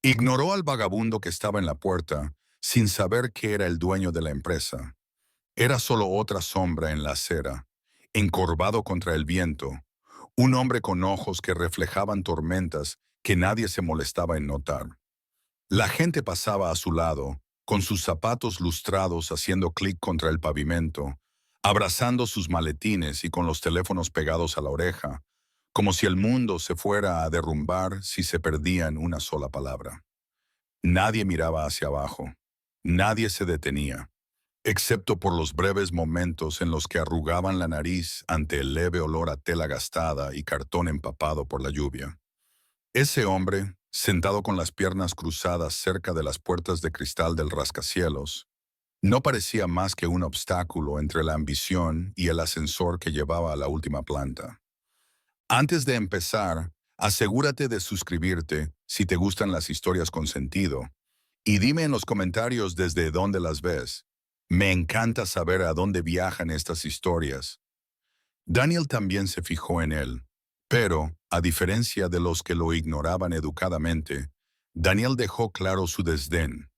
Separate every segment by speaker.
Speaker 1: Ignoró al vagabundo que estaba en la puerta, sin saber que era el dueño de la empresa. Era solo otra sombra en la acera, encorvado contra el viento, un hombre con ojos que reflejaban tormentas que nadie se molestaba en notar. La gente pasaba a su lado, con sus zapatos lustrados haciendo clic contra el pavimento, abrazando sus maletines y con los teléfonos pegados a la oreja, como si el mundo se fuera a derrumbar si se perdían una sola palabra. Nadie miraba hacia abajo, nadie se detenía, excepto por los breves momentos en los que arrugaban la nariz ante el leve olor a tela gastada y cartón empapado por la lluvia. Ese hombre, sentado con las piernas cruzadas cerca de las puertas de cristal del rascacielos, no parecía más que un obstáculo entre la ambición y el ascensor que llevaba a la última planta. Antes de empezar, asegúrate de suscribirte si te gustan las historias con sentido y dime en los comentarios desde dónde las ves. Me encanta saber a dónde viajan estas historias. Daniel también se fijó en él, pero, a diferencia de los que lo ignoraban educadamente, Daniel dejó claro su desdén.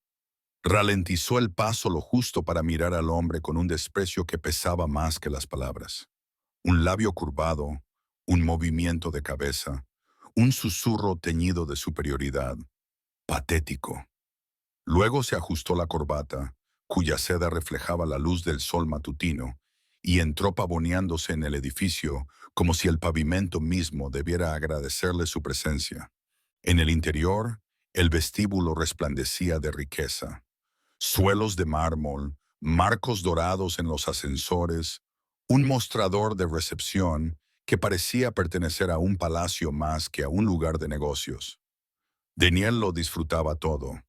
Speaker 1: Ralentizó el paso lo justo para mirar al hombre con un desprecio que pesaba más que las palabras. Un labio curvado, un movimiento de cabeza, un susurro teñido de superioridad. Patético. Luego se ajustó la corbata, cuya seda reflejaba la luz del sol matutino, y entró pavoneándose en el edificio como si el pavimento mismo debiera agradecerle su presencia. En el interior, el vestíbulo resplandecía de riqueza. Suelos de mármol, marcos dorados en los ascensores, un mostrador de recepción que parecía pertenecer a un palacio más que a un lugar de negocios. Daniel lo disfrutaba todo.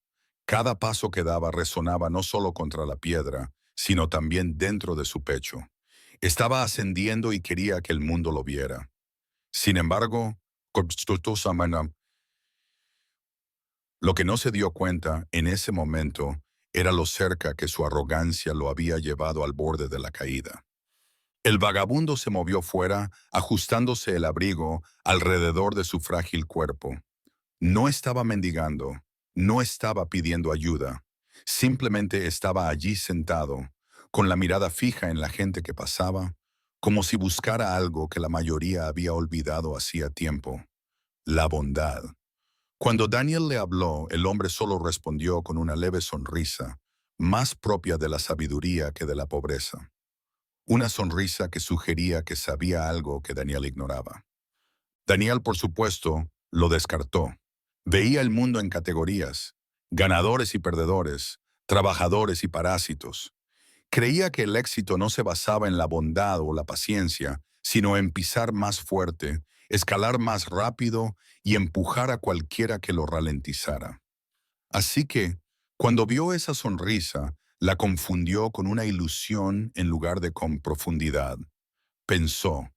Speaker 1: Cada paso que daba resonaba no solo contra la piedra, sino también dentro de su pecho. Estaba ascendiendo y quería que el mundo lo viera. Sin embargo, lo que no se dio cuenta en ese momento era lo cerca que su arrogancia lo había llevado al borde de la caída. El vagabundo se movió fuera, ajustándose el abrigo alrededor de su frágil cuerpo. No estaba mendigando, no estaba pidiendo ayuda, simplemente estaba allí sentado, con la mirada fija en la gente que pasaba, como si buscara algo que la mayoría había olvidado hacía tiempo: la bondad. Cuando Daniel le habló, el hombre solo respondió con una leve sonrisa, más propia de la sabiduría que de la pobreza. Una sonrisa que sugería que sabía algo que Daniel ignoraba. Daniel, por supuesto, lo descartó. Veía el mundo en categorías: ganadores y perdedores, trabajadores y parásitos. Creía que el éxito no se basaba en la bondad o la paciencia, sino en pisar más fuerte, escalar más rápido y empujar a cualquiera que lo ralentizara. Así que, cuando vio esa sonrisa, la confundió con una ilusión en lugar de con profundidad. Pensó: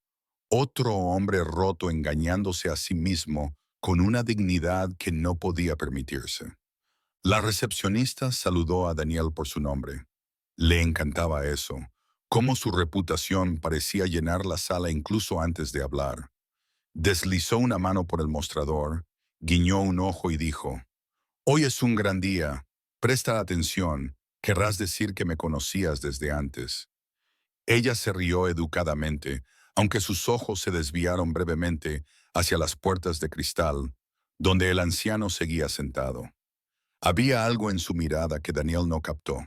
Speaker 1: otro hombre roto engañándose a sí mismo con una dignidad que no podía permitirse. La recepcionista saludó a Daniel por su nombre. Le encantaba eso, cómo su reputación parecía llenar la sala incluso antes de hablar. Deslizó una mano por el mostrador, guiñó un ojo y dijo: «Hoy es un gran día. Presta atención. Querrás decir que me conocías desde antes». Ella se rió educadamente, aunque sus ojos se desviaron brevemente hacia las puertas de cristal, donde el anciano seguía sentado. Había algo en su mirada que Daniel no captó.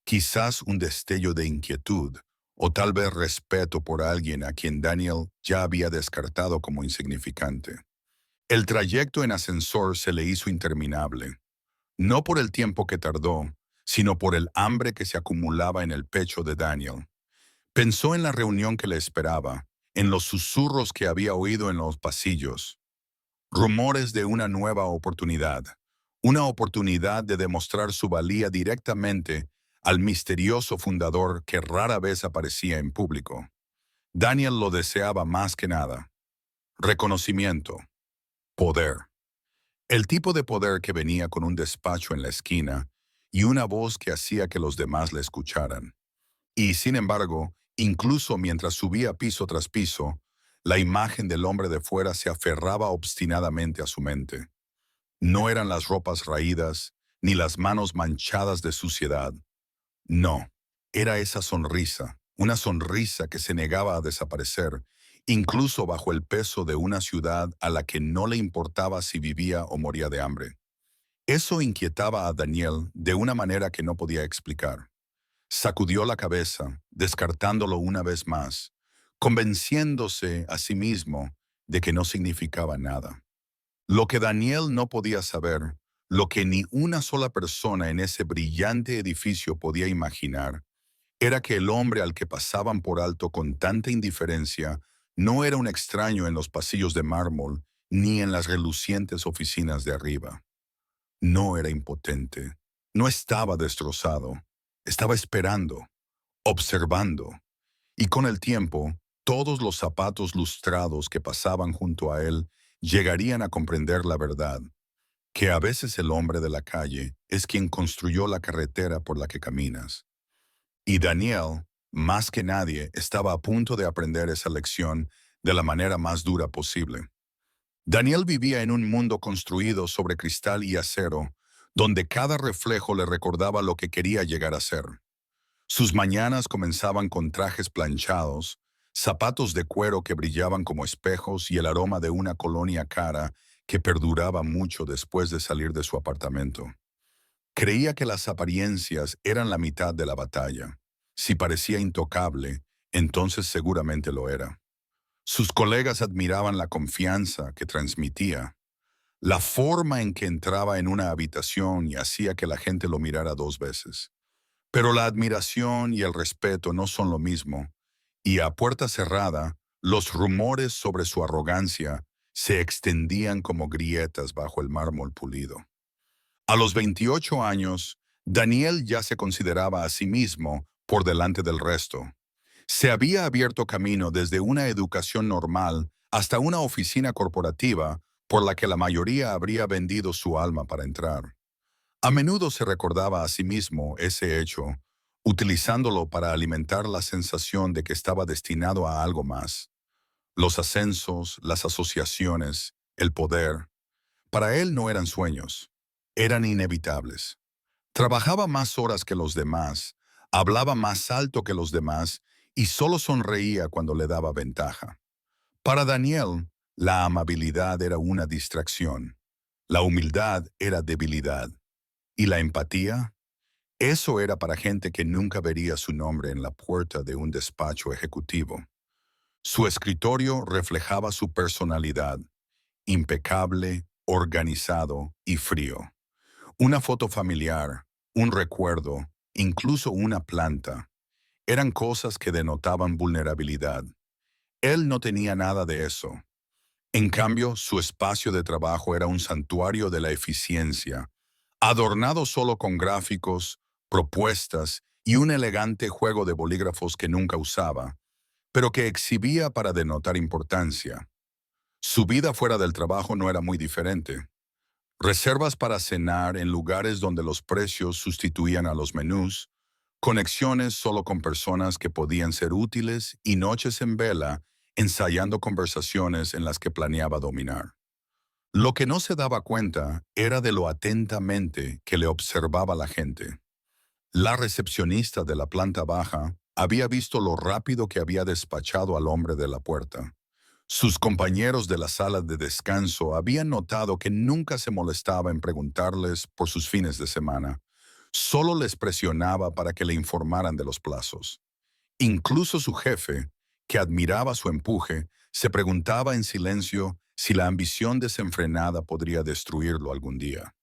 Speaker 1: Quizás un destello de inquietud, o tal vez respeto por alguien a quien Daniel ya había descartado como insignificante. El trayecto en ascensor se le hizo interminable, no por el tiempo que tardó, sino por el hambre que se acumulaba en el pecho de Daniel. Pensó en la reunión que le esperaba, en los susurros que había oído en los pasillos, rumores de una oportunidad de demostrar su valía directamente al misterioso fundador que rara vez aparecía en público. Daniel lo deseaba más que nada: reconocimiento, poder. El tipo de poder que venía con un despacho en la esquina y una voz que hacía que los demás le escucharan. Y, sin embargo, incluso mientras subía piso tras piso, la imagen del hombre de fuera se aferraba obstinadamente a su mente. No eran las ropas raídas, ni las manos manchadas de suciedad. No, era esa sonrisa, una sonrisa que se negaba a desaparecer, incluso bajo el peso de una ciudad a la que no le importaba si vivía o moría de hambre. Eso inquietaba a Daniel de una manera que no podía explicar. Sacudió la cabeza, descartándolo una vez más, convenciéndose a sí mismo de que no significaba nada. Lo que Daniel no podía saber, lo que ni una sola persona en ese brillante edificio podía imaginar, era que el hombre al que pasaban por alto con tanta indiferencia no era un extraño en los pasillos de mármol ni en las relucientes oficinas de arriba. No era impotente, no estaba destrozado, estaba esperando, observando, y con el tiempo, todos los zapatos lustrados que pasaban junto a él llegarían a comprender la verdad, que a veces el hombre de la calle es quien construyó la carretera por la que caminas. Y Daniel, más que nadie, estaba a punto de aprender esa lección de la manera más dura posible. Daniel vivía en un mundo construido sobre cristal y acero, donde cada reflejo le recordaba lo que quería llegar a ser. Sus mañanas comenzaban con trajes planchados, zapatos de cuero que brillaban como espejos y el aroma de una colonia cara que perduraba mucho después de salir de su apartamento. Creía que las apariencias eran la mitad de la batalla. Si parecía intocable, entonces seguramente lo era. Sus colegas admiraban la confianza que transmitía, la forma en que entraba en una habitación y hacía que la gente lo mirara dos veces. Pero la admiración y el respeto no son lo mismo, y a puerta cerrada, los rumores sobre su arrogancia se extendían como grietas bajo el mármol pulido. A los 28 años, Daniel ya se consideraba a sí mismo por delante del resto. Se había abierto camino desde una educación normal hasta una oficina corporativa por la que la mayoría habría vendido su alma para entrar. A menudo se recordaba a sí mismo ese hecho, utilizándolo para alimentar la sensación de que estaba destinado a algo más. Los ascensos, las asociaciones, el poder, para él no eran sueños, eran inevitables. Trabajaba más horas que los demás, hablaba más alto que los demás y solo sonreía cuando le daba ventaja. Para Daniel, la amabilidad era una distracción, la humildad era debilidad y la empatía, eso era para gente que nunca vería su nombre en la puerta de un despacho ejecutivo. Su escritorio reflejaba su personalidad, impecable, organizado y frío. Una foto familiar, un recuerdo, incluso una planta, eran cosas que denotaban vulnerabilidad. Él no tenía nada de eso. En cambio, su espacio de trabajo era un santuario de la eficiencia, adornado solo con gráficos, propuestas y un elegante juego de bolígrafos que nunca usaba, pero que exhibía para denotar importancia. Su vida fuera del trabajo no era muy diferente. Reservas para cenar en lugares donde los precios sustituían a los menús, conexiones solo con personas que podían ser útiles y noches en vela ensayando conversaciones en las que planeaba dominar. Lo que no se daba cuenta era de lo atentamente que le observaba la gente. La recepcionista de la planta baja había visto lo rápido que había despachado al hombre de la puerta. Sus compañeros de la sala de descanso habían notado que nunca se molestaba en preguntarles por sus fines de semana. Solo les presionaba para que le informaran de los plazos. Incluso su jefe, que admiraba su empuje, se preguntaba en silencio si la ambición desenfrenada podría destruirlo algún día.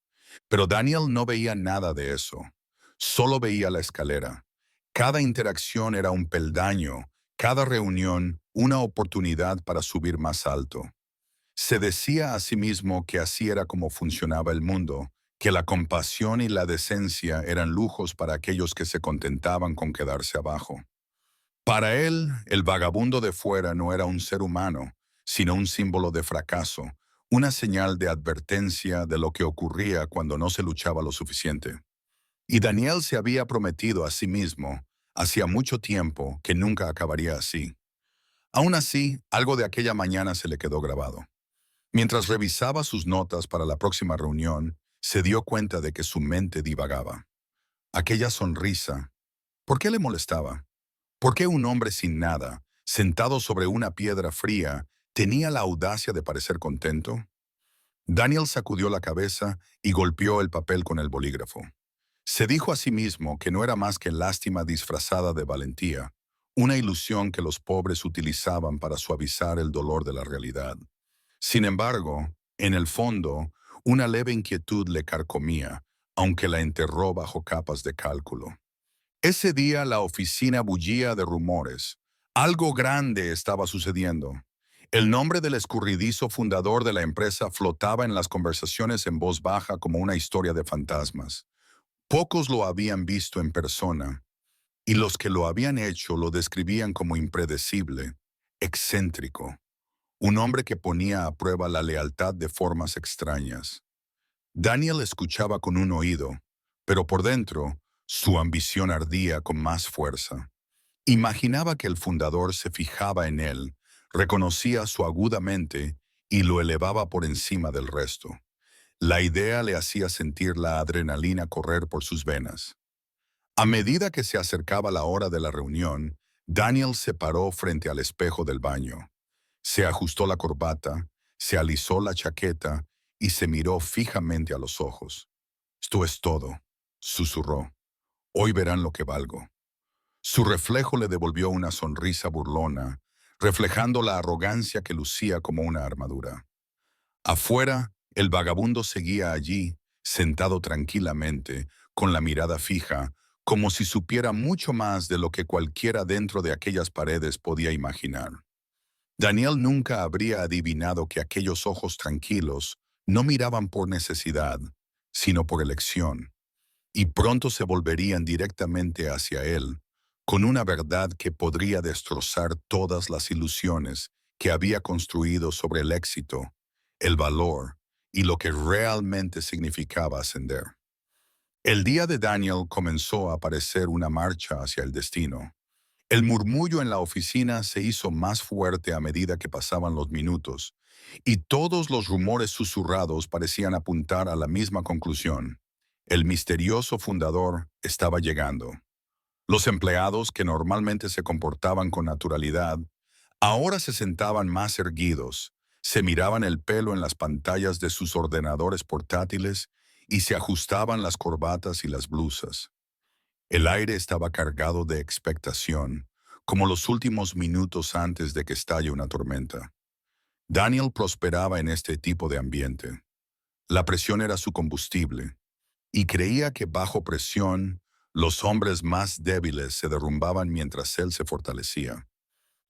Speaker 1: Pero Daniel no veía nada de eso. Solo veía la escalera. Cada interacción era un peldaño, cada reunión una oportunidad para subir más alto. Se decía a sí mismo que así era como funcionaba el mundo, que la compasión y la decencia eran lujos para aquellos que se contentaban con quedarse abajo. Para él, el vagabundo de fuera no era un ser humano, sino un símbolo de fracaso, una señal de advertencia de lo que ocurría cuando no se luchaba lo suficiente. Y Daniel se había prometido a sí mismo, hacía mucho tiempo, que nunca acabaría así. Aún así, algo de aquella mañana se le quedó grabado. Mientras revisaba sus notas para la próxima reunión, se dio cuenta de que su mente divagaba. Aquella sonrisa, ¿por qué le molestaba? ¿Por qué un hombre sin nada, sentado sobre una piedra fría, tenía la audacia de parecer contento? Daniel sacudió la cabeza y golpeó el papel con el bolígrafo. Se dijo a sí mismo que no era más que lástima disfrazada de valentía, una ilusión que los pobres utilizaban para suavizar el dolor de la realidad. Sin embargo, en el fondo, una leve inquietud le carcomía, aunque la enterró bajo capas de cálculo. Ese día la oficina bullía de rumores. Algo grande estaba sucediendo. El nombre del escurridizo fundador de la empresa flotaba en las conversaciones en voz baja como una historia de fantasmas. Pocos lo habían visto en persona, y los que lo habían hecho lo describían como impredecible, excéntrico, un hombre que ponía a prueba la lealtad de formas extrañas. Daniel escuchaba con un oído, pero por dentro, su ambición ardía con más fuerza. Imaginaba que el fundador se fijaba en él, reconocía su agudamente y lo elevaba por encima del resto. La idea le hacía sentir la adrenalina correr por sus venas. A medida que se acercaba la hora de la reunión, Daniel se paró frente al espejo del baño. Se ajustó la corbata, se alisó la chaqueta y se miró fijamente a los ojos. «Esto es todo», susurró. «Hoy verán lo que valgo». Su reflejo le devolvió una sonrisa burlona, reflejando la arrogancia que lucía como una armadura. Afuera, el vagabundo seguía allí, sentado tranquilamente, con la mirada fija, como si supiera mucho más de lo que cualquiera dentro de aquellas paredes podía imaginar. Daniel nunca habría adivinado que aquellos ojos tranquilos no miraban por necesidad, sino por elección, y pronto se volverían directamente hacia él, con una verdad que podría destrozar todas las ilusiones que había construido sobre el éxito, el valor y lo que realmente significaba ascender. El día de Daniel comenzó a parecer una marcha hacia el destino. El murmullo en la oficina se hizo más fuerte a medida que pasaban los minutos, y todos los rumores susurrados parecían apuntar a la misma conclusión. El misterioso fundador estaba llegando. Los empleados, que normalmente se comportaban con naturalidad, ahora se sentaban más erguidos, se miraban el pelo en las pantallas de sus ordenadores portátiles y se ajustaban las corbatas y las blusas. El aire estaba cargado de expectación, como los últimos minutos antes de que estalle una tormenta. Daniel prosperaba en este tipo de ambiente. La presión era su combustible, y creía que bajo presión, los hombres más débiles se derrumbaban mientras él se fortalecía.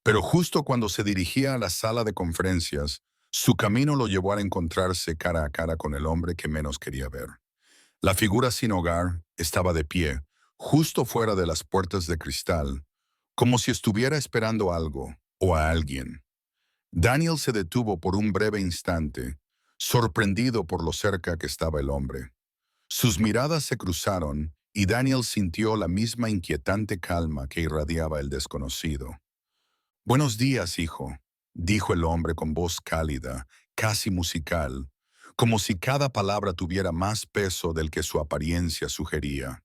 Speaker 1: Pero justo cuando se dirigía a la sala de conferencias, su camino lo llevó a encontrarse cara a cara con el hombre que menos quería ver. La figura sin hogar estaba de pie, justo fuera de las puertas de cristal, como si estuviera esperando algo o a alguien. Daniel se detuvo por un breve instante, sorprendido por lo cerca que estaba el hombre. Sus miradas se cruzaron y Daniel sintió la misma inquietante calma que irradiaba el desconocido. «Buenos días, hijo», dijo el hombre con voz cálida, casi musical, como si cada palabra tuviera más peso del que su apariencia sugería.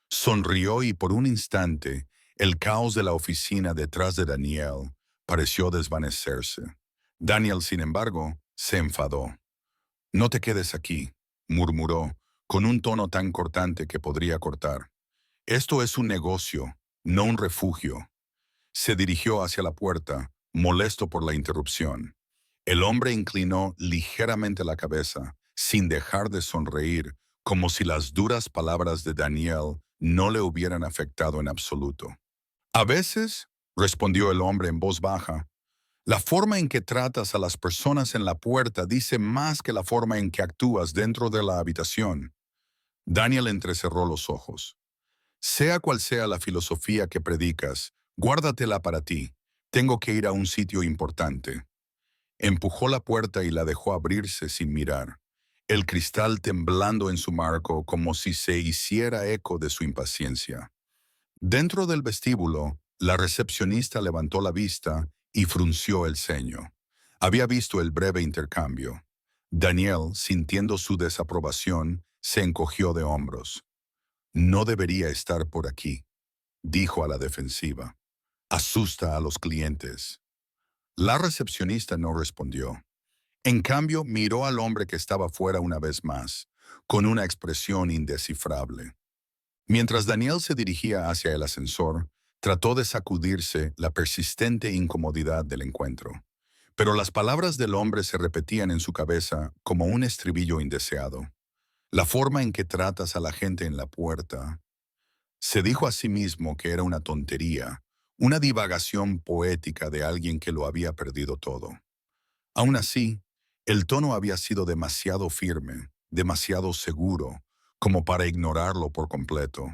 Speaker 1: Sonrió y por un instante, el caos de la oficina detrás de Daniel pareció desvanecerse. Daniel, sin embargo, se enfadó. «No te quedes aquí», murmuró, con un tono tan cortante que podría cortar. «Esto es un negocio, no un refugio». Se dirigió hacia la puerta, molesto por la interrupción. El hombre inclinó ligeramente la cabeza, sin dejar de sonreír, como si las duras palabras de Daniel no le hubieran afectado en absoluto. «A veces», respondió el hombre en voz baja, «la forma en que tratas a las personas en la puerta dice más que la forma en que actúas dentro de la habitación». Daniel entrecerró los ojos. «Sea cual sea la filosofía que predicas, guárdatela para ti. Tengo que ir a un sitio importante». Empujó la puerta y la dejó abrirse sin mirar, el cristal temblando en su marco como si se hiciera eco de su impaciencia. Dentro del vestíbulo, la recepcionista levantó la vista y frunció el ceño. Había visto el breve intercambio. Daniel, sintiendo su desaprobación, se encogió de hombros. No debería estar por aquí, dijo a la defensiva. Asusta a los clientes. La recepcionista no respondió. En cambio, miró al hombre que estaba fuera una vez más, con una expresión indescifrable. Mientras Daniel se dirigía hacia el ascensor, trató de sacudirse la persistente incomodidad del encuentro. Pero las palabras del hombre se repetían en su cabeza como un estribillo indeseado. La forma en que tratas a la gente en la puerta. Se dijo a sí mismo que era una tontería, una divagación poética de alguien que lo había perdido todo. Aún así, el tono había sido demasiado firme, demasiado seguro, como para ignorarlo por completo.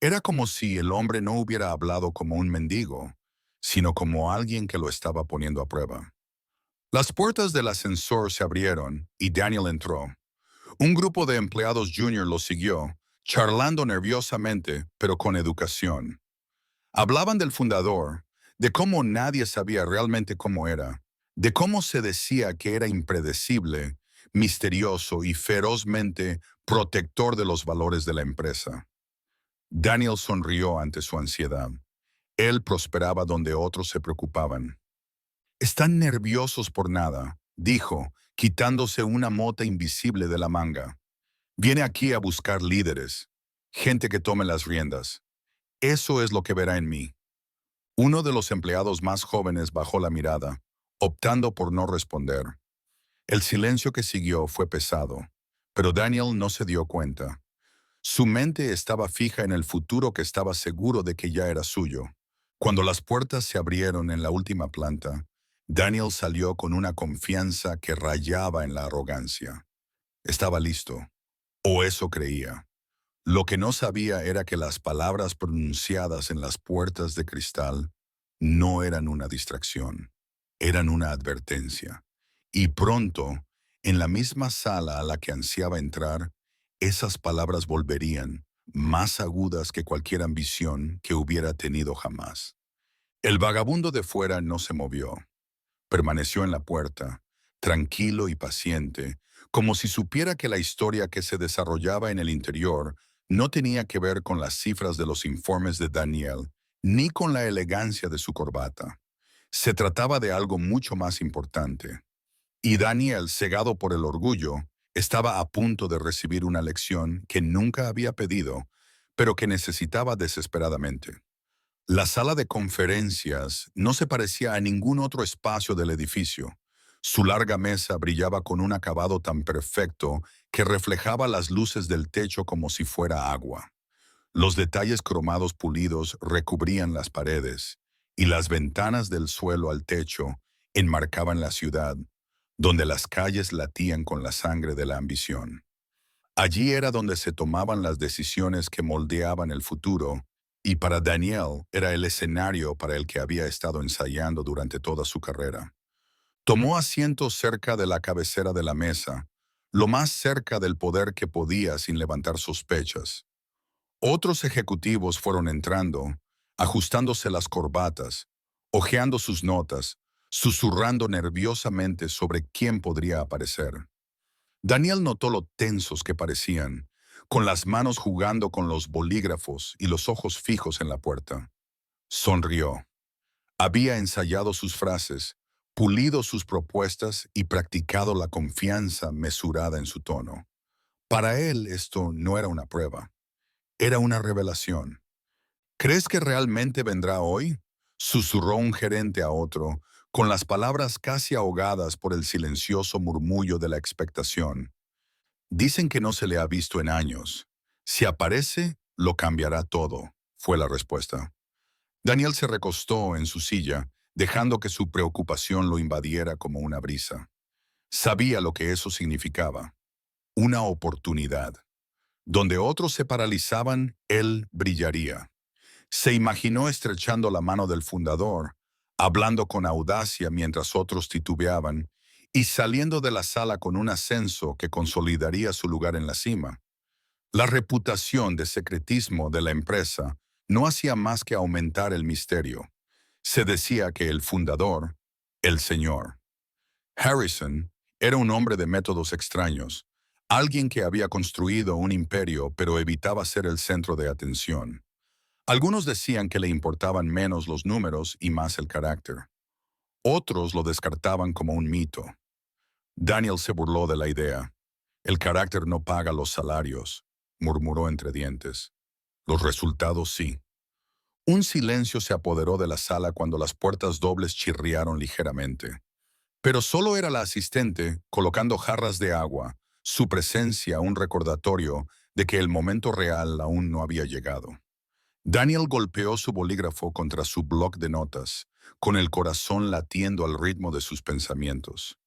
Speaker 1: Era como si el hombre no hubiera hablado como un mendigo, sino como alguien que lo estaba poniendo a prueba. Las puertas del ascensor se abrieron y Daniel entró. Un grupo de empleados junior lo siguió, charlando nerviosamente, pero con educación. Hablaban del fundador, de cómo nadie sabía realmente cómo era, de cómo se decía que era impredecible, misterioso y ferozmente protector de los valores de la empresa. Daniel sonrió ante su ansiedad. Él prosperaba donde otros se preocupaban. Están nerviosos por nada, dijo, quitándose una mota invisible de la manga. Viene aquí a buscar líderes, gente que tome las riendas. Eso es lo que verá en mí. Uno de los empleados más jóvenes bajó la mirada, optando por no responder. El silencio que siguió fue pesado, pero Daniel no se dio cuenta. Su mente estaba fija en el futuro que estaba seguro de que ya era suyo. Cuando las puertas se abrieron en la última planta, Daniel salió con una confianza que rayaba en la arrogancia. Estaba listo, o eso creía. Lo que no sabía era que las palabras pronunciadas en las puertas de cristal no eran una distracción, eran una advertencia. Y pronto, en la misma sala a la que ansiaba entrar, esas palabras volverían, más agudas que cualquier ambición que hubiera tenido jamás. El vagabundo de fuera no se movió. Permaneció en la puerta, tranquilo y paciente, como si supiera que la historia que se desarrollaba en el interior no tenía que ver con las cifras de los informes de Daniel, ni con la elegancia de su corbata. Se trataba de algo mucho más importante. Y Daniel, cegado por el orgullo, estaba a punto de recibir una lección que nunca había pedido, pero que necesitaba desesperadamente. La sala de conferencias no se parecía a ningún otro espacio del edificio. Su larga mesa brillaba con un acabado tan perfecto que reflejaba las luces del techo como si fuera agua. Los detalles cromados pulidos recubrían las paredes, y las ventanas del suelo al techo enmarcaban la ciudad, donde las calles latían con la sangre de la ambición. Allí era donde se tomaban las decisiones que moldeaban el futuro, y para Daniel era el escenario para el que había estado ensayando durante toda su carrera. Tomó asiento cerca de la cabecera de la mesa, lo más cerca del poder que podía sin levantar sospechas. Otros ejecutivos fueron entrando, ajustándose las corbatas, hojeando sus notas, susurrando nerviosamente sobre quién podría aparecer. Daniel notó lo tensos que parecían, con las manos jugando con los bolígrafos y los ojos fijos en la puerta. Sonrió. Había ensayado sus frases, pulido sus propuestas y practicado la confianza mesurada en su tono. Para él esto no era una prueba, era una revelación. ¿Crees que realmente vendrá hoy?, susurró un gerente a otro, con las palabras casi ahogadas por el silencioso murmullo de la expectación. Dicen que no se le ha visto en años. Si aparece, lo cambiará todo, fue la respuesta. Daniel se recostó en su silla, dejando que su preocupación lo invadiera como una brisa. Sabía lo que eso significaba. Una oportunidad. Donde otros se paralizaban, él brillaría. Se imaginó estrechando la mano del fundador, hablando con audacia mientras otros titubeaban, y saliendo de la sala con un ascenso que consolidaría su lugar en la cima. La reputación de secretismo de la empresa no hacía más que aumentar el misterio. Se decía que el fundador, el señor, Harrison era un hombre de métodos extraños, alguien que había construido un imperio pero evitaba ser el centro de atención. Algunos decían que le importaban menos los números y más el carácter. Otros lo descartaban como un mito. Daniel se burló de la idea. El carácter no paga los salarios, murmuró entre dientes. Los resultados sí. Un silencio se apoderó de la sala cuando las puertas dobles chirriaron ligeramente. Pero solo era la asistente, colocando jarras de agua, su presencia un recordatorio de que el momento real aún no había llegado. Daniel golpeó su bolígrafo contra su bloc de notas, con el corazón latiendo al ritmo de sus pensamientos.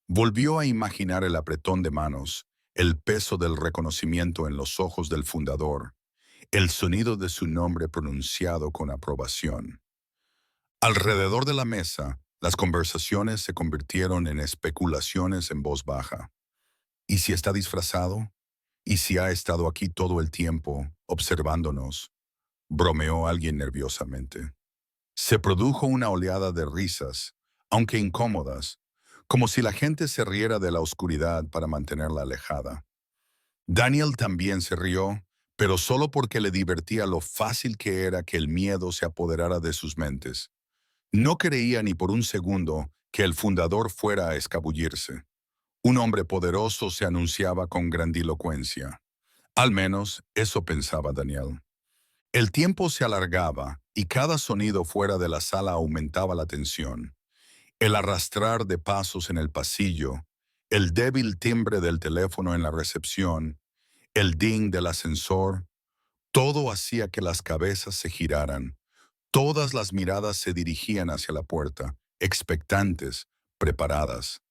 Speaker 1: Volvió a imaginar el apretón de manos, el peso del reconocimiento en los ojos del fundador, el sonido de su nombre pronunciado con aprobación. Alrededor de la mesa, las conversaciones se convirtieron en especulaciones en voz baja. ¿Y si está disfrazado? ¿Y si ha estado aquí todo el tiempo, observándonos? Bromeó alguien nerviosamente. Se produjo una oleada de risas, aunque incómodas, como si la gente se riera de la oscuridad para mantenerla alejada. Daniel también se rió, pero solo porque le divertía lo fácil que era que el miedo se apoderara de sus mentes. No creía ni por un segundo que el fundador fuera a escabullirse. Un hombre poderoso se anunciaba con grandilocuencia. Al menos eso pensaba Daniel. El tiempo se alargaba y cada sonido fuera de la sala aumentaba la tensión. El arrastrar de pasos en el pasillo, el débil timbre del teléfono en la recepción, el ding del ascensor, todo hacía que las cabezas se giraran. Todas las miradas se dirigían hacia la puerta, expectantes, preparadas.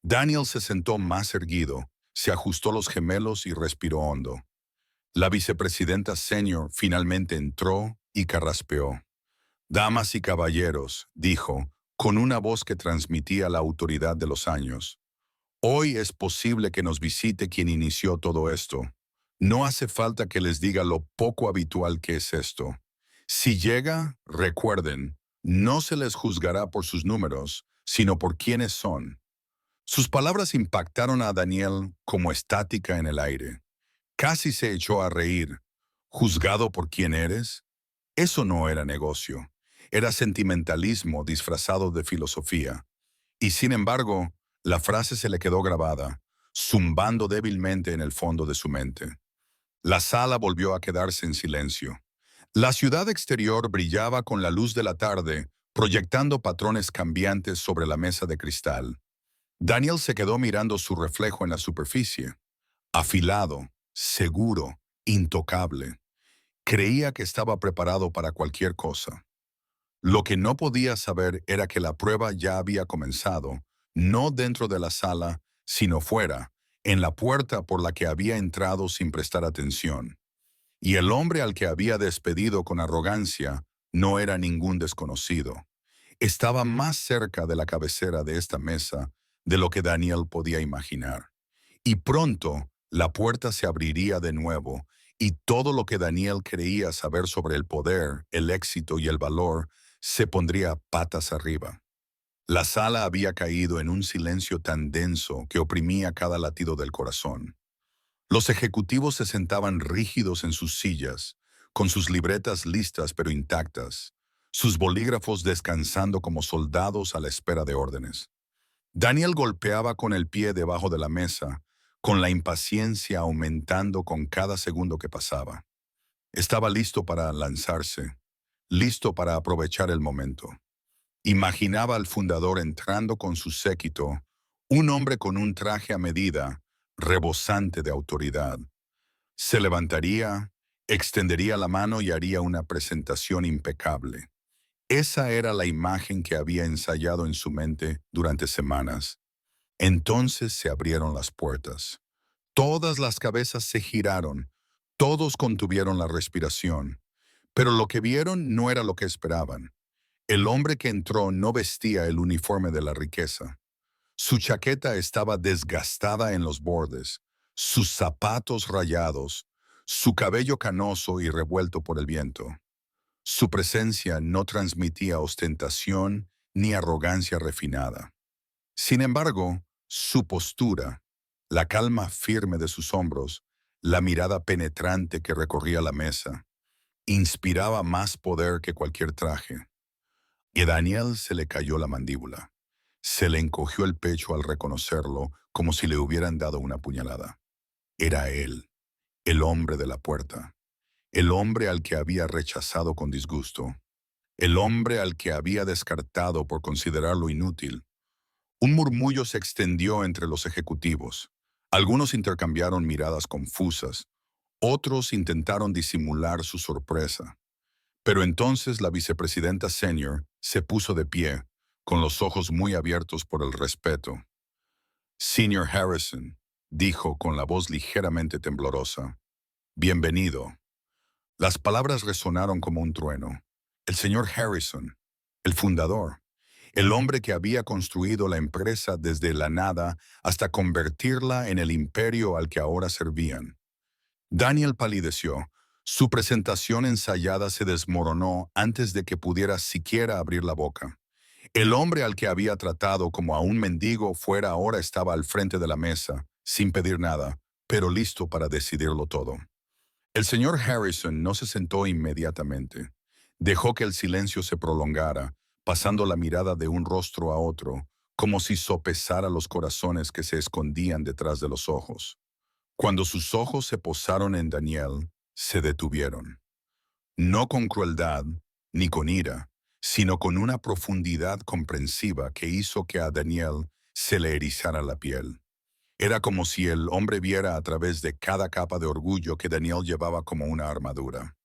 Speaker 1: Daniel se sentó más erguido, se ajustó los gemelos y respiró hondo. La vicepresidenta senior finalmente entró y carraspeó. «Damas y caballeros», dijo, con una voz que transmitía la autoridad de los años. «Hoy es posible que nos visite quien inició todo esto. No hace falta que les diga lo poco habitual que es esto. Si llega, recuerden, no se les juzgará por sus números, sino por quiénes son». Sus palabras impactaron a Daniel como estática en el aire. Casi se echó a reír. ¿Juzgado por quién eres? Eso no era negocio. Era sentimentalismo disfrazado de filosofía. Y sin embargo, la frase se le quedó grabada, zumbando débilmente en el fondo de su mente. La sala volvió a quedarse en silencio. La ciudad exterior brillaba con la luz de la tarde, proyectando patrones cambiantes sobre la mesa de cristal. Daniel se quedó mirando su reflejo en la superficie. Afilado, seguro, intocable. Creía que estaba preparado para cualquier cosa. Lo que no podía saber era que la prueba ya había comenzado, no dentro de la sala, sino fuera, en la puerta por la que había entrado sin prestar atención. Y el hombre al que había despedido con arrogancia no era ningún desconocido. Estaba más cerca de la cabecera de esta mesa de lo que Daniel podía imaginar. Y pronto la puerta se abriría de nuevo y todo lo que Daniel creía saber sobre el poder, el éxito y el valor se pondría patas arriba. La sala había caído en un silencio tan denso que oprimía cada latido del corazón. Los ejecutivos se sentaban rígidos en sus sillas, con sus libretas listas pero intactas, sus bolígrafos descansando como soldados a la espera de órdenes. Daniel golpeaba con el pie debajo de la mesa, con la impaciencia aumentando con cada segundo que pasaba. Estaba listo para lanzarse, listo para aprovechar el momento. Imaginaba al fundador entrando con su séquito, un hombre con un traje a medida, rebosante de autoridad. Se levantaría, extendería la mano y haría una presentación impecable. Esa era la imagen que había ensayado en su mente durante semanas. Entonces se abrieron las puertas. Todas las cabezas se giraron, todos contuvieron la respiración, pero lo que vieron no era lo que esperaban. El hombre que entró no vestía el uniforme de la riqueza. Su chaqueta estaba desgastada en los bordes, sus zapatos rayados, su cabello canoso y revuelto por el viento. Su presencia no transmitía ostentación ni arrogancia refinada. Sin embargo, su postura, la calma firme de sus hombros, la mirada penetrante que recorría la mesa, inspiraba más poder que cualquier traje. Y a Daniel se le cayó la mandíbula. Se le encogió el pecho al reconocerlo, como si le hubieran dado una puñalada. Era él, el hombre de la puerta, el hombre al que había rechazado con disgusto, el hombre al que había descartado por considerarlo inútil. Un murmullo se extendió entre los ejecutivos. Algunos intercambiaron miradas confusas, otros intentaron disimular su sorpresa. Pero entonces la vicepresidenta senior se puso de pie, con los ojos muy abiertos por el respeto. Senior Harrison, dijo con la voz ligeramente temblorosa, bienvenido. Las palabras resonaron como un trueno. El señor Harrison, el fundador, el hombre que había construido la empresa desde la nada hasta convertirla en el imperio al que ahora servían. Daniel palideció. Su presentación ensayada se desmoronó antes de que pudiera siquiera abrir la boca. El hombre al que había tratado como a un mendigo fuera ahora estaba al frente de la mesa, sin pedir nada, pero listo para decidirlo todo. El señor Harrison no se sentó inmediatamente. Dejó que el silencio se prolongara, pasando la mirada de un rostro a otro, como si sopesara los corazones que se escondían detrás de los ojos. Cuando sus ojos se posaron en Daniel, se detuvieron. No con crueldad, ni con ira, sino con una profundidad comprensiva que hizo que a Daniel se le erizara la piel. Era como si el hombre viera a través de cada capa de orgullo que Daniel llevaba como una armadura.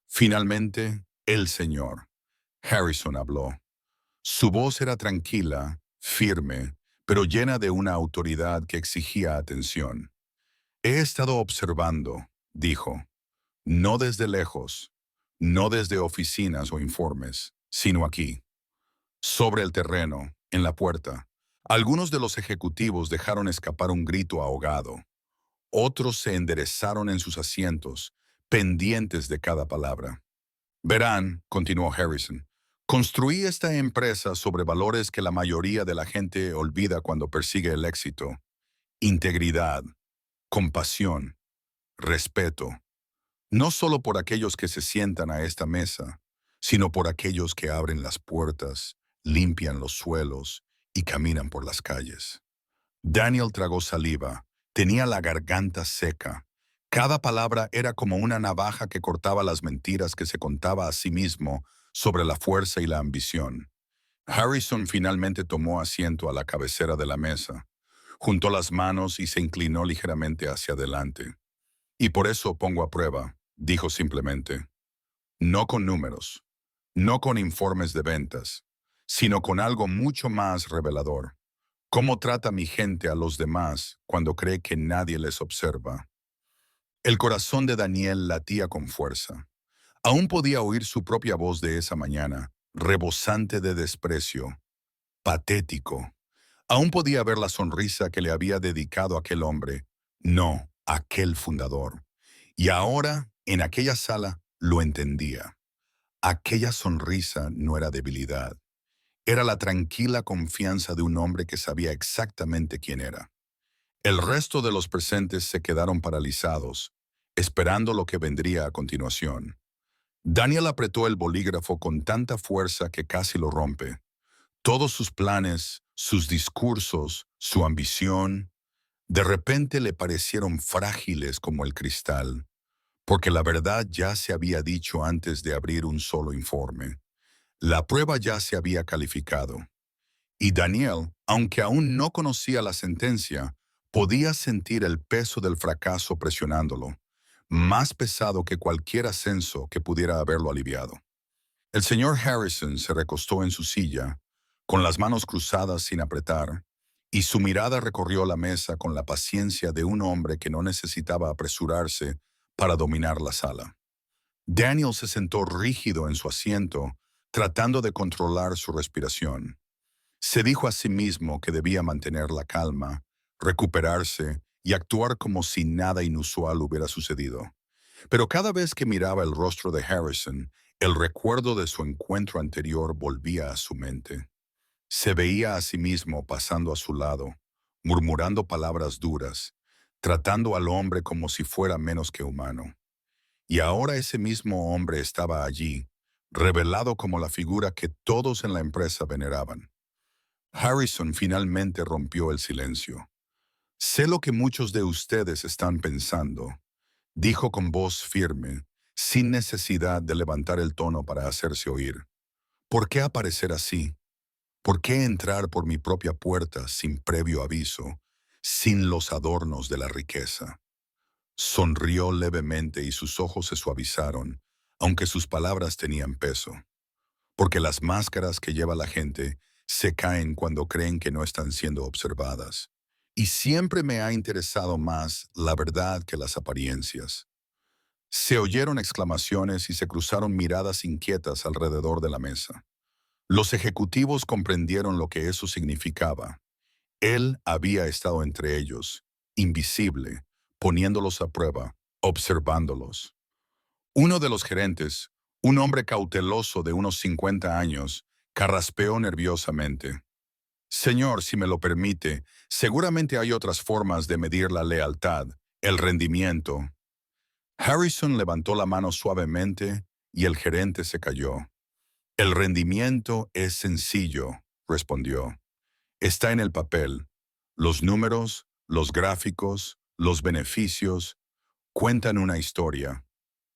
Speaker 1: Finalmente, el señor Harrison habló. Su voz era tranquila, firme, pero llena de una autoridad que exigía atención. He estado observando, dijo, no desde lejos, no desde oficinas o informes, sino aquí, sobre el terreno, en la puerta. Algunos de los ejecutivos dejaron escapar un grito ahogado. Otros se enderezaron en sus asientos, pendientes de cada palabra. Verán, continuó Harrison, construí esta empresa sobre valores que la mayoría de la gente olvida cuando persigue el éxito. Integridad, compasión, respeto. No solo por aquellos que se sientan a esta mesa, sino por aquellos que abren las puertas, limpian los suelos y caminan por las calles. Daniel tragó saliva, tenía la garganta seca. Cada palabra era como una navaja que cortaba las mentiras que se contaba a sí mismo sobre la fuerza y la ambición. Harrison finalmente tomó asiento a la cabecera de la mesa, juntó las manos y se inclinó ligeramente hacia adelante. Y por eso pongo a prueba, dijo simplemente, no con números, no con informes de ventas, sino con algo mucho más revelador. ¿Cómo trata mi gente a los demás cuando cree que nadie les observa? El corazón de Daniel latía con fuerza. Aún podía oír su propia voz de esa mañana, rebosante de desprecio, patético. Aún podía ver la sonrisa que le había dedicado aquel hombre, no aquel fundador. Y ahora, en aquella sala, lo entendía. Aquella sonrisa no era debilidad. Era la tranquila confianza de un hombre que sabía exactamente quién era. El resto de los presentes se quedaron paralizados, esperando lo que vendría a continuación. Daniel apretó el bolígrafo con tanta fuerza que casi lo rompe. Todos sus planes, sus discursos, su ambición, de repente le parecieron frágiles como el cristal, porque la verdad ya se había dicho antes de abrir un solo informe. La prueba ya se había calificado. Y Daniel, aunque aún no conocía la sentencia, podía sentir el peso del fracaso presionándolo, más pesado que cualquier ascenso que pudiera haberlo aliviado. El señor Harrison se recostó en su silla, con las manos cruzadas sin apretar, y su mirada recorrió la mesa con la paciencia de un hombre que no necesitaba apresurarse para dominar la sala. Daniel se sentó rígido en su asiento, tratando de controlar su respiración. Se dijo a sí mismo que debía mantener la calma, recuperarse y actuar como si nada inusual hubiera sucedido. Pero cada vez que miraba el rostro de Harrison, el recuerdo de su encuentro anterior volvía a su mente. Se veía a sí mismo pasando a su lado, murmurando palabras duras, tratando al hombre como si fuera menos que humano. Y ahora ese mismo hombre estaba allí, revelado como la figura que todos en la empresa veneraban. Harrison finalmente rompió el silencio. Sé lo que muchos de ustedes están pensando, dijo con voz firme, sin necesidad de levantar el tono para hacerse oír. ¿Por qué aparecer así? ¿Por qué entrar por mi propia puerta sin previo aviso, sin los adornos de la riqueza? Sonrió levemente y sus ojos se suavizaron, aunque sus palabras tenían peso. Porque las máscaras que lleva la gente se caen cuando creen que no están siendo observadas. Y siempre me ha interesado más la verdad que las apariencias. Se oyeron exclamaciones y se cruzaron miradas inquietas alrededor de la mesa. Los ejecutivos comprendieron lo que eso significaba. Él había estado entre ellos, invisible, poniéndolos a prueba, observándolos. Uno de los gerentes, un hombre cauteloso de unos 50 años, carraspeó nerviosamente. Señor, si me lo permite, seguramente hay otras formas de medir la lealtad, el rendimiento. Harrison levantó la mano suavemente y el gerente se calló. El rendimiento es sencillo, respondió. Está en el papel. Los números, los gráficos, los beneficios, cuentan una historia.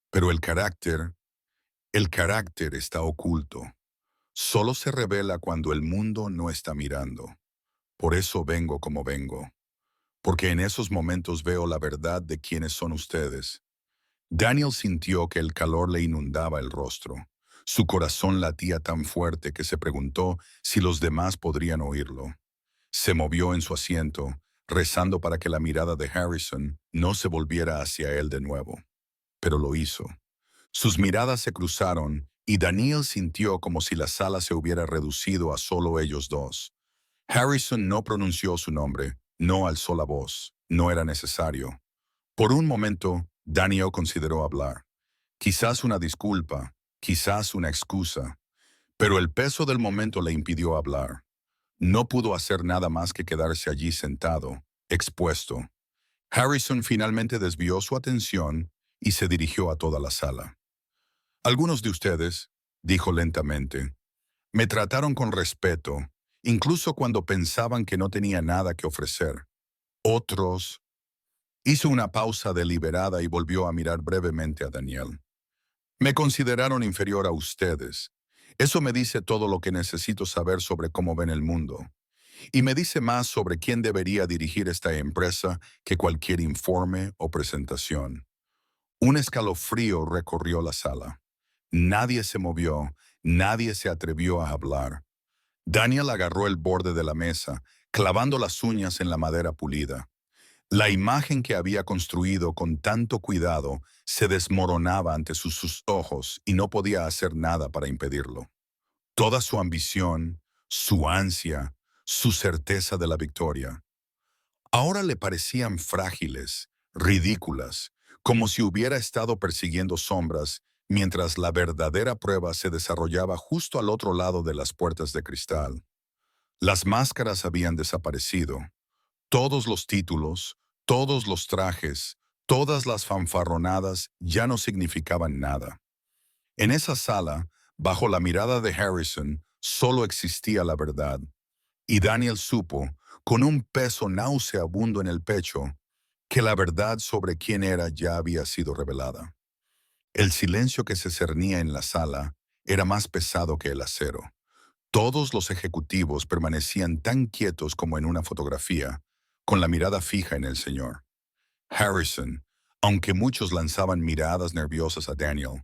Speaker 1: Pero el carácter está oculto. Solo se revela cuando el mundo no está mirando. Por eso vengo como vengo. Porque en esos momentos veo la verdad de quiénes son ustedes. Daniel sintió que el calor le inundaba el rostro. Su corazón latía tan fuerte que se preguntó si los demás podrían oírlo. Se movió en su asiento, rezando para que la mirada de Harrison no se volviera hacia él de nuevo. Pero lo hizo. Sus miradas se cruzaron y Daniel sintió como si la sala se hubiera reducido a solo ellos dos. Harrison no pronunció su nombre, no alzó la voz, no era necesario. Por un momento, Daniel consideró hablar. Quizás una disculpa, quizás una excusa, pero el peso del momento le impidió hablar. No pudo hacer nada más que quedarse allí sentado, expuesto. Harrison finalmente desvió su atención y se dirigió a toda la sala. Algunos de ustedes, dijo lentamente, me trataron con respeto, incluso cuando pensaban que no tenía nada que ofrecer. Otros... Hizo una pausa deliberada y volvió a mirar brevemente a Daniel. Me consideraron inferior a ustedes. Eso me dice todo lo que necesito saber sobre cómo ven el mundo. Y me dice más sobre quién debería dirigir esta empresa que cualquier informe o presentación. Un escalofrío recorrió la sala. Nadie se movió, nadie se atrevió a hablar. Daniel agarró el borde de la mesa, clavando las uñas en la madera pulida. La imagen que había construido con tanto cuidado se desmoronaba ante sus ojos y no podía hacer nada para impedirlo. Toda su ambición, su ansia, su certeza de la victoria, ahora le parecían frágiles, ridículas, como si hubiera estado persiguiendo sombras mientras la verdadera prueba se desarrollaba justo al otro lado de las puertas de cristal. Las máscaras habían desaparecido. Todos los títulos, todos los trajes, todas las fanfarronadas ya no significaban nada. En esa sala, bajo la mirada de Harrison, solo existía la verdad. Y Daniel supo, con un peso nauseabundo en el pecho, que la verdad sobre quién era ya había sido revelada. El silencio que se cernía en la sala era más pesado que el acero. Todos los ejecutivos permanecían tan quietos como en una fotografía, con la mirada fija en el señor. Harrison, aunque muchos lanzaban miradas nerviosas a Daniel,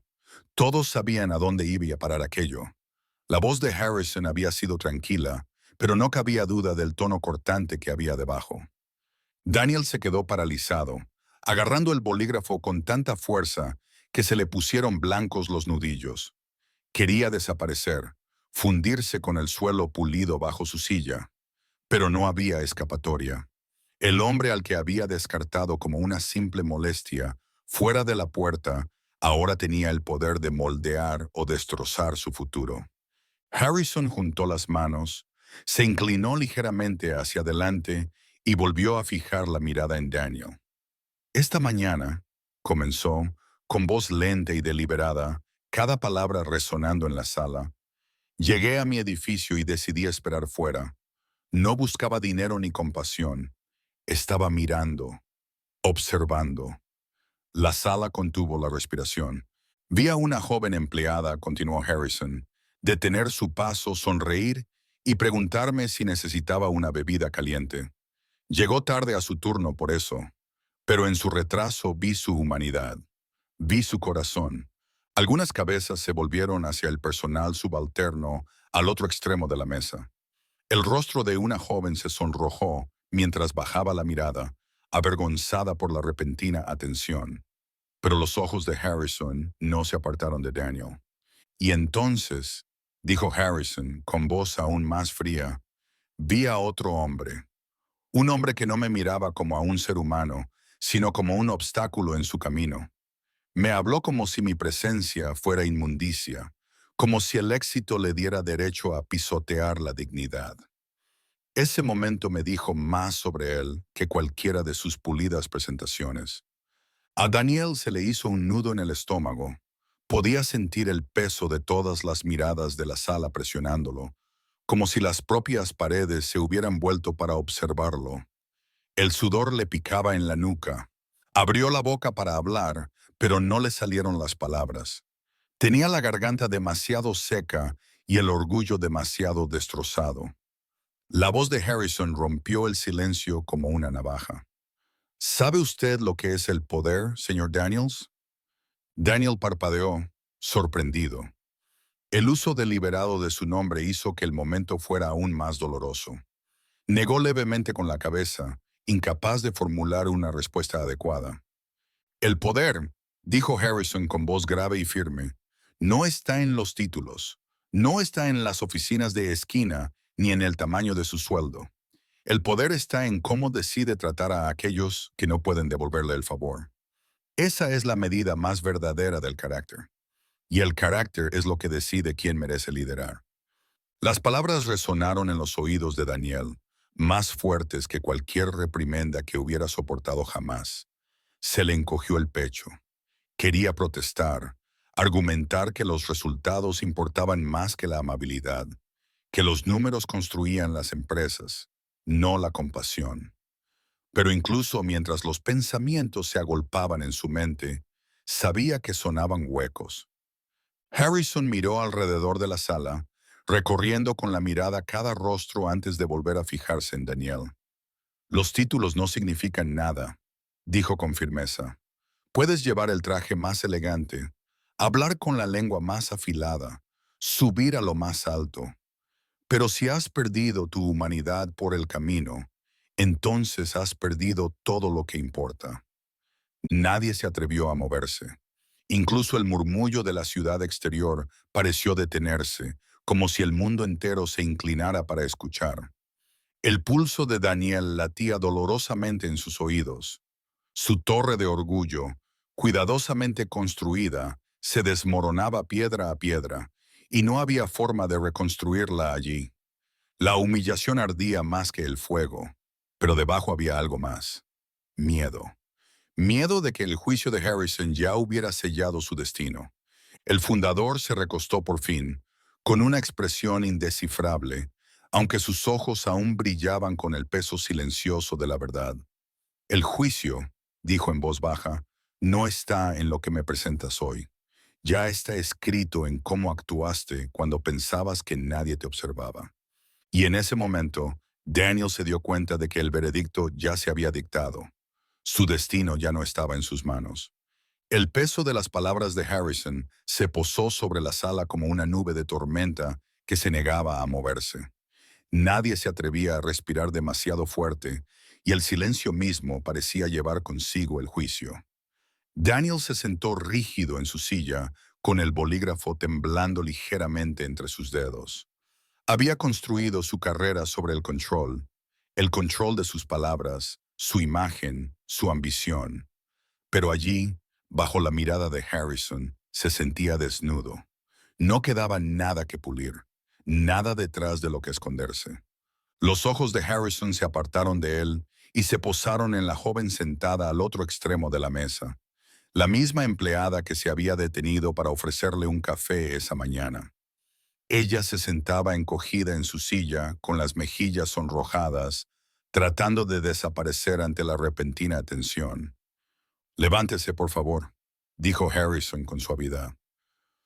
Speaker 1: todos sabían a dónde iba a parar aquello. La voz de Harrison había sido tranquila, pero no cabía duda del tono cortante que había debajo. Daniel se quedó paralizado, agarrando el bolígrafo con tanta fuerza que se le pusieron blancos los nudillos. Quería desaparecer, fundirse con el suelo pulido bajo su silla, pero no había escapatoria. El hombre al que había descartado como una simple molestia, fuera de la puerta, ahora tenía el poder de moldear o destrozar su futuro. Harrison juntó las manos, Se inclinó ligeramente hacia adelante y volvió a fijar la mirada en Daniel. Esta mañana, comenzó, con voz lenta y deliberada, cada palabra resonando en la sala, llegué a mi edificio y decidí esperar fuera. No buscaba dinero ni compasión. Estaba mirando, observando. La sala contuvo la respiración. Vi a una joven empleada, continuó Harrison, detener su paso, sonreír y preguntarme si necesitaba una bebida caliente. Llegó tarde a su turno por eso, pero en su retraso vi su humanidad, vi su corazón. Algunas cabezas se volvieron hacia el personal subalterno al otro extremo de la mesa. El rostro de una joven se sonrojó mientras bajaba la mirada, avergonzada por la repentina atención. Pero los ojos de Harrison no se apartaron de Daniel. Y entonces, dijo Harrison con voz aún más fría, vi a otro hombre. Un hombre que no me miraba como a un ser humano, sino como un obstáculo en su camino. Me habló como si mi presencia fuera inmundicia, como si el éxito le diera derecho a pisotear la dignidad. Ese momento me dijo más sobre él que cualquiera de sus pulidas presentaciones. A Daniel se le hizo un nudo en el estómago. Podía sentir el peso de todas las miradas de la sala presionándolo, como si las propias paredes se hubieran vuelto para observarlo. El sudor le picaba en la nuca. Abrió la boca para hablar, pero no le salieron las palabras. Tenía la garganta demasiado seca y el orgullo demasiado destrozado. La voz de Harrison rompió el silencio como una navaja. ¿Sabe usted lo que es el poder, señor Daniels? Daniel parpadeó, sorprendido. El uso deliberado de su nombre hizo que el momento fuera aún más doloroso. Negó levemente con la cabeza, incapaz de formular una respuesta adecuada. El poder, dijo Harrison con voz grave y firme, no está en los títulos, no está en las oficinas de esquina ni en el tamaño de su sueldo. El poder está en cómo decide tratar a aquellos que no pueden devolverle el favor. Esa es la medida más verdadera del carácter. Y el carácter es lo que decide quién merece liderar. Las palabras resonaron en los oídos de Daniel, más fuertes que cualquier reprimenda que hubiera soportado jamás. Se le encogió el pecho. Quería protestar, argumentar que los resultados importaban más que la amabilidad, que los números construían las empresas, no la compasión. Pero incluso mientras los pensamientos se agolpaban en su mente, sabía que sonaban huecos. Harrison miró alrededor de la sala, recorriendo con la mirada cada rostro antes de volver a fijarse en Daniel. Los títulos no significan nada, dijo con firmeza. Puedes llevar el traje más elegante, hablar con la lengua más afilada, subir a lo más alto. Pero si has perdido tu humanidad por el camino, entonces has perdido todo lo que importa. Nadie se atrevió a moverse. Incluso el murmullo de la ciudad exterior pareció detenerse, como si el mundo entero se inclinara para escuchar. El pulso de Daniel latía dolorosamente en sus oídos. Su torre de orgullo, cuidadosamente construida, se desmoronaba piedra a piedra, y no había forma de reconstruirla allí. La humillación ardía más que el fuego, pero debajo había algo más: miedo. Miedo de que el juicio de Harrison ya hubiera sellado su destino. El fundador se recostó por fin, con una expresión indescifrable, aunque sus ojos aún brillaban con el peso silencioso de la verdad. El juicio, dijo en voz baja, no está en lo que me presentas hoy. Ya está escrito en cómo actuaste cuando pensabas que nadie te observaba. Y en ese momento, Daniel se dio cuenta de que el veredicto ya se había dictado. Su destino ya no estaba en sus manos. El peso de las palabras de Harrison se posó sobre la sala como una nube de tormenta que se negaba a moverse. Nadie se atrevía a respirar demasiado fuerte, y el silencio mismo parecía llevar consigo el juicio. Daniel se sentó rígido en su silla, con el bolígrafo temblando ligeramente entre sus dedos. Había construido su carrera sobre el control de sus palabras, su imagen, su ambición. Pero allí, bajo la mirada de Harrison, se sentía desnudo. No quedaba nada que pulir, nada detrás de lo que esconderse. Los ojos de Harrison se apartaron de él y se posaron en la joven sentada al otro extremo de la mesa, la misma empleada que se había detenido para ofrecerle un café esa mañana. Ella se sentaba encogida en su silla, con las mejillas sonrojadas, tratando de desaparecer ante la repentina atención. «Levántese, por favor», dijo Harrison con suavidad.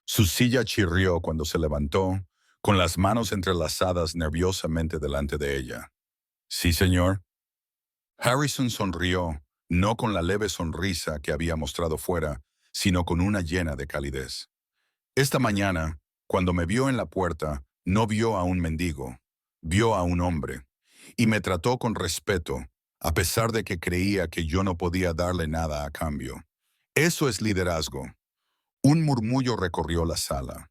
Speaker 1: Su silla chirrió cuando se levantó, con las manos entrelazadas nerviosamente delante de ella. «Sí, señor». Harrison sonrió, no con la leve sonrisa que había mostrado fuera, sino con una llena de calidez. Esta mañana, cuando me vio en la puerta, no vio a un mendigo, vio a un hombre, y me trató con respeto, a pesar de que creía que yo no podía darle nada a cambio. Eso es liderazgo. Un murmullo recorrió la sala.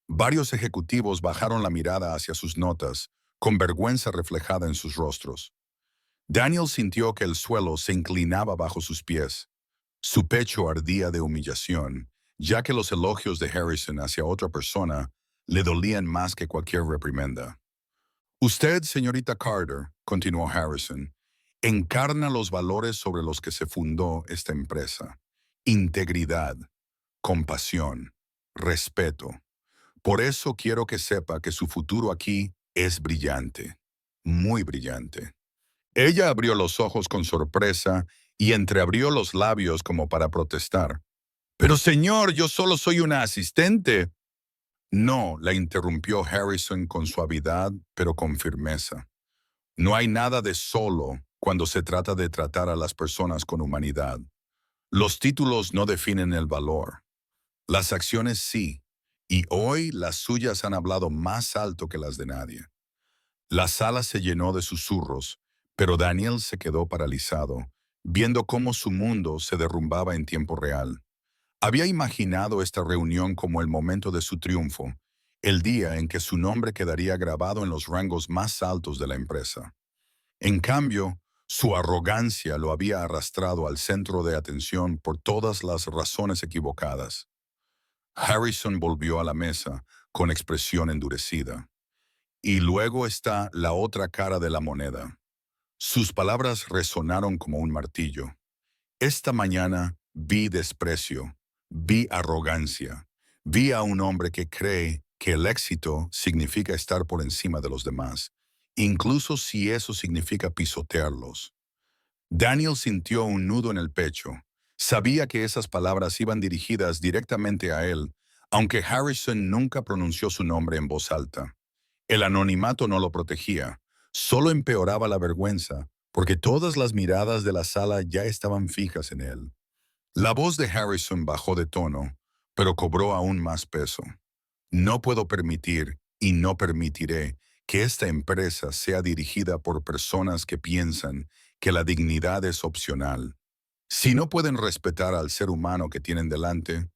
Speaker 1: Varios ejecutivos bajaron la mirada hacia sus notas, con vergüenza reflejada en sus rostros. Daniel sintió que el suelo se inclinaba bajo sus pies. Su pecho ardía de humillación, ya que los elogios de Harrison hacia otra persona le dolían más que cualquier reprimenda. «Usted, señorita Carter», continuó Harrison, «encarna los valores sobre los que se fundó esta empresa. Integridad, compasión, respeto. Por eso quiero que sepa que su futuro aquí es brillante, muy brillante». Ella abrió los ojos con sorpresa y entreabrió los labios como para protestar. «Pero señor, yo solo soy una asistente». «No», la interrumpió Harrison con suavidad, pero con firmeza. «No hay nada de solo cuando se trata de tratar a las personas con humanidad. Los títulos no definen el valor. Las acciones sí, y hoy las suyas han hablado más alto que las de nadie». La sala se llenó de susurros, pero Daniel se quedó paralizado, viendo cómo su mundo se derrumbaba en tiempo real. Había imaginado esta reunión como el momento de su triunfo, el día en que su nombre quedaría grabado en los rangos más altos de la empresa. En cambio, su arrogancia lo había arrastrado al centro de atención por todas las razones equivocadas. Harrison volvió a la mesa con expresión endurecida. «Y luego está la otra cara de la moneda». Sus palabras resonaron como un martillo. «Esta mañana vi desprecio, vi arrogancia, vi a un hombre que cree que el éxito significa estar por encima de los demás, incluso si eso significa pisotearlos». Daniel sintió un nudo en el pecho. Sabía que esas palabras iban dirigidas directamente a él, aunque Harrison nunca pronunció su nombre en voz alta. El anonimato no lo protegía, solo empeoraba la vergüenza, porque todas las miradas de la sala ya estaban fijas en él. La voz de Harrison bajó de tono, pero cobró aún más peso. «No puedo permitir y no permitiré que esta empresa sea dirigida por personas que piensan que la dignidad es opcional. Si no pueden respetar al ser humano que tienen delante,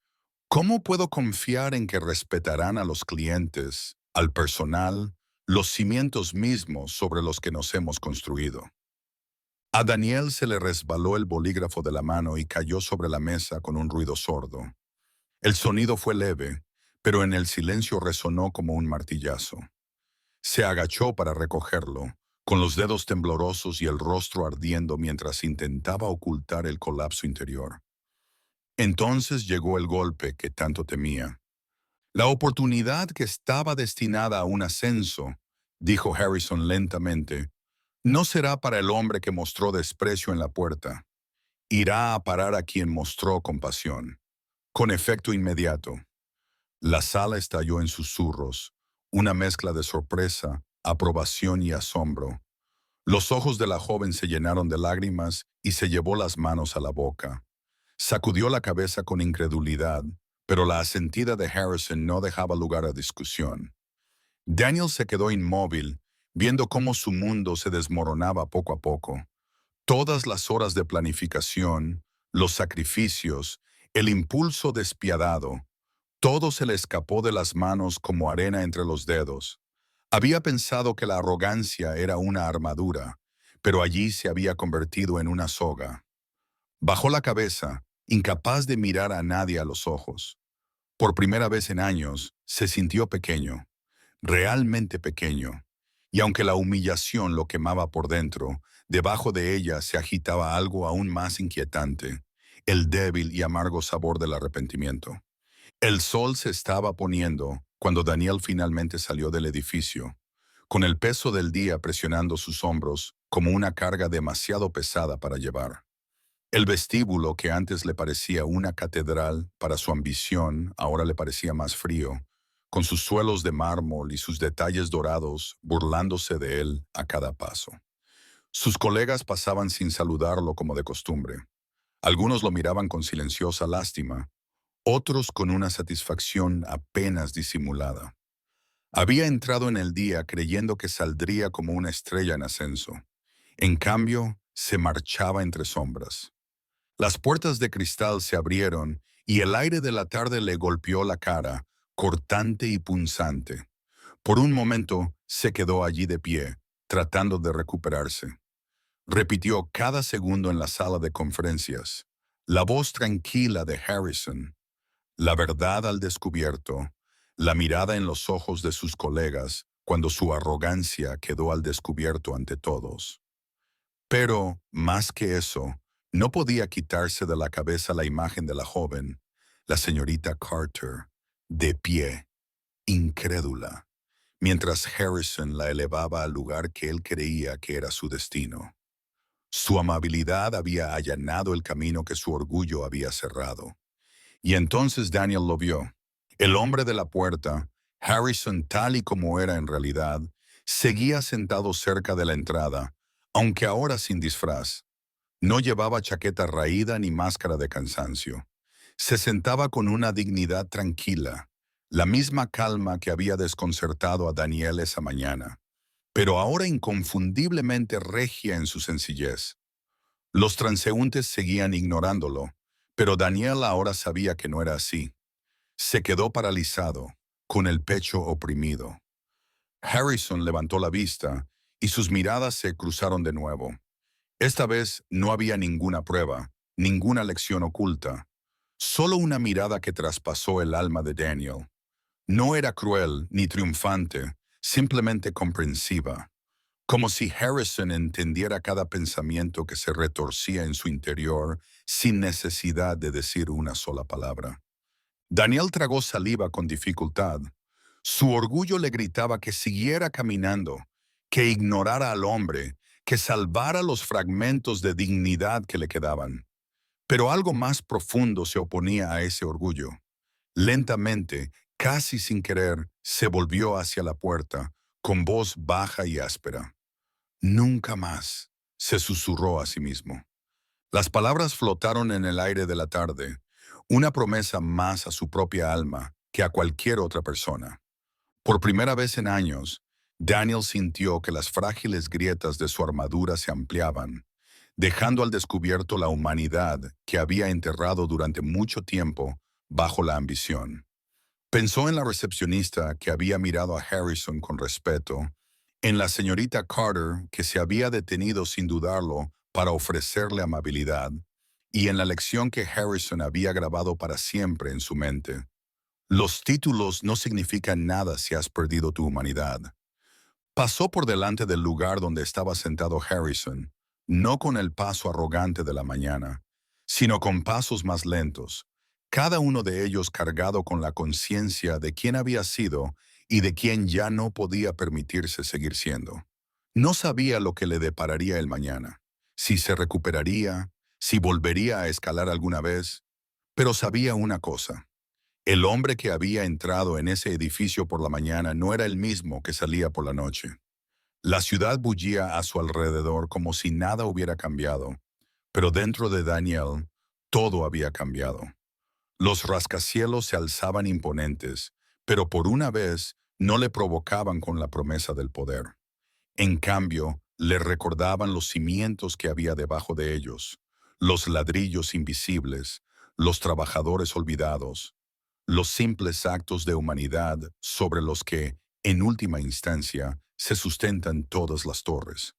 Speaker 1: ¿cómo puedo confiar en que respetarán a los clientes, al personal, los cimientos mismos sobre los que nos hemos construido?» A Daniel se le resbaló el bolígrafo de la mano y cayó sobre la mesa con un ruido sordo. El sonido fue leve, pero en el silencio resonó como un martillazo. Se agachó para recogerlo, con los dedos temblorosos y el rostro ardiendo mientras intentaba ocultar el colapso interior. Entonces llegó el golpe que tanto temía. «La oportunidad que estaba destinada a un ascenso», dijo Harrison lentamente, «no será para el hombre que mostró desprecio en la puerta. Irá a parar a quien mostró compasión». Con efecto inmediato, la sala estalló en susurros, una mezcla de sorpresa, aprobación y asombro. Los ojos de la joven se llenaron de lágrimas y se llevó las manos a la boca. Sacudió la cabeza con incredulidad, pero la asentida de Harrison no dejaba lugar a discusión. Daniel se quedó inmóvil, viendo cómo su mundo se desmoronaba poco a poco. Todas las horas de planificación, los sacrificios, el impulso despiadado, todo se le escapó de las manos como arena entre los dedos. Había pensado que la arrogancia era una armadura, pero allí se había convertido en una soga. Bajó la cabeza, incapaz de mirar a nadie a los ojos. Por primera vez en años, se sintió pequeño. realmente pequeño. Y aunque la humillación lo quemaba por dentro, debajo de ella se agitaba algo aún más inquietante, el débil y amargo sabor del arrepentimiento. El sol se estaba poniendo cuando Daniel finalmente salió del edificio, con el peso del día presionando sus hombros como una carga demasiado pesada para llevar. El vestíbulo, que antes le parecía una catedral para su ambición, ahora le parecía más frío, con sus suelos de mármol y sus detalles dorados burlándose de él a cada paso. Sus colegas pasaban sin saludarlo como de costumbre. Algunos lo miraban con silenciosa lástima, otros con una satisfacción apenas disimulada. Había entrado en el día creyendo que saldría como una estrella en ascenso. En cambio, se marchaba entre sombras. Las puertas de cristal se abrieron y el aire de la tarde le golpeó la cara, cortante y punzante. Por un momento se quedó allí de pie, tratando de recuperarse. Repitió cada segundo en la sala de conferencias. La voz tranquila de Harrison, la verdad al descubierto, la mirada en los ojos de sus colegas cuando su arrogancia quedó al descubierto ante todos. Pero, más que eso, no podía quitarse de la cabeza la imagen de la joven, la señorita Carter, de pie, incrédula, mientras Harrison la elevaba al lugar que él creía que era su destino. Su amabilidad había allanado el camino que su orgullo había cerrado. Y entonces Daniel lo vio. El hombre de la puerta, Harrison tal y como era en realidad, seguía sentado cerca de la entrada, aunque ahora sin disfraz. No llevaba chaqueta raída ni máscara de cansancio. Se sentaba con una dignidad tranquila, la misma calma que había desconcertado a Daniel esa mañana, pero ahora inconfundiblemente regia en su sencillez. Los transeúntes seguían ignorándolo, pero Daniel ahora sabía que no era así. Se quedó paralizado, con el pecho oprimido. Harrison levantó la vista y sus miradas se cruzaron de nuevo. Esta vez no había ninguna prueba, ninguna lección oculta, solo una mirada que traspasó el alma de Daniel. No era cruel ni triunfante, simplemente comprensiva, como si Harrison entendiera cada pensamiento que se retorcía en su interior sin necesidad de decir una sola palabra. Daniel tragó saliva con dificultad. Su orgullo le gritaba que siguiera caminando, que ignorara al hombre, que salvara los fragmentos de dignidad que le quedaban. Pero algo más profundo se oponía a ese orgullo. Lentamente, casi sin querer, se volvió hacia la puerta, con voz baja y áspera. Nunca más, se susurró a sí mismo. Las palabras flotaron en el aire de la tarde, una promesa más a su propia alma que a cualquier otra persona. Por primera vez en años, Daniel sintió que las frágiles grietas de su armadura se ampliaban, dejando al descubierto la humanidad que había enterrado durante mucho tiempo bajo la ambición. Pensó en la recepcionista que había mirado a Harrison con respeto, en la señorita Carter que se había detenido sin dudarlo para ofrecerle amabilidad, y en la lección que Harrison había grabado para siempre en su mente. Los títulos no significan nada si has perdido tu humanidad. Pasó por delante del lugar donde estaba sentado Harrison, no con el paso arrogante de la mañana, sino con pasos más lentos, cada uno de ellos cargado con la conciencia de quién había sido y de quién ya no podía permitirse seguir siendo. No sabía lo que le depararía el mañana, si se recuperaría, si volvería a escalar alguna vez, pero sabía una cosa. El hombre que había entrado en ese edificio por la mañana no era el mismo que salía por la noche. La ciudad bullía a su alrededor como si nada hubiera cambiado, pero dentro de Daniel todo había cambiado. Los rascacielos se alzaban imponentes, pero por una vez no le provocaban con la promesa del poder. En cambio, le recordaban los cimientos que había debajo de ellos, los ladrillos invisibles, los trabajadores olvidados, los simples actos de humanidad sobre los que, en última instancia, se sustentan todas las torres.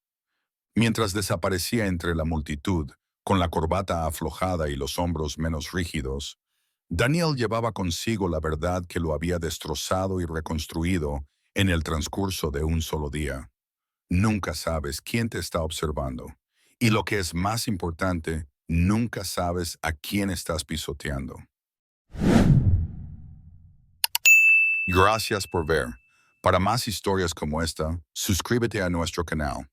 Speaker 1: Mientras desaparecía entre la multitud, con la corbata aflojada y los hombros menos rígidos, Daniel llevaba consigo la verdad que lo había destrozado y reconstruido En el transcurso de un solo día, nunca sabes quién te está observando. Y lo que es más importante, nunca sabes a quién estás pisoteando. Gracias por ver. Para más historias como esta, suscríbete a nuestro canal.